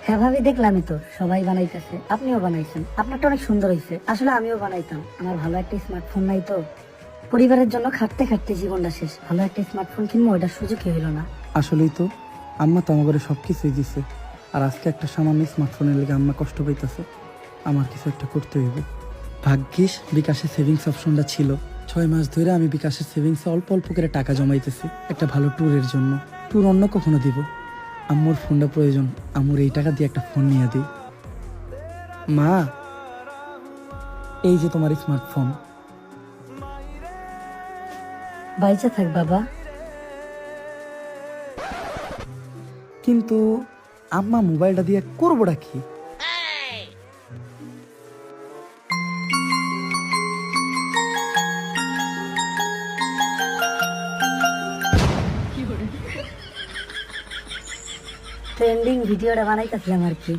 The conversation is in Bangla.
হ্যাঁ ভাবি, দেখলামই তো সবাই বানাইতেছে, আপনিও বানাইছেন, আপনারটা অনেক সুন্দর হয়েছে। আসলে আমিও বানাইতাম, আমার ভালো একটা স্মার্টফোন নাই তো, পরিবারের জন্য খাটতে খাটতে জীবনটা শেষ। ভালো একটা স্মার্টফোন কিনবো, ওইটার সুযোগই হইলো না। আসলেই তো, আম্মা তো আমার সব কিছুই দিছে, আর আজকে একটা সামান্য স্মার্টফোনের লেগে আম্মা কষ্ট পাইতেছে। আমার কিছু একটা করতে হইব। ভাগ্যিস বিকাশের সেভিংস অপশনটা ছিল। 6 মাস ধরে আমি বিকাশের সেভিংসে অল্প অল্প করে টাকা জমাইতেছি একটা ভালো ট্যুরের জন্য। ট্যুর অন্য কখনো দিব। আম্মুর ফোনটা প্রয়োজন, আম্মুর এই টাকা দিয়ে একটা ফোন নিয়ে দিই। মা, এই যে তোমার স্মার্টফোন। বাইচা থাক বাবা। কিন্তু আম্মা মোবাইলটা দিয়ে করবোটা কি? ট্রেন্ডিং ভিডিওটা বানাইতেছিলাম আর কি।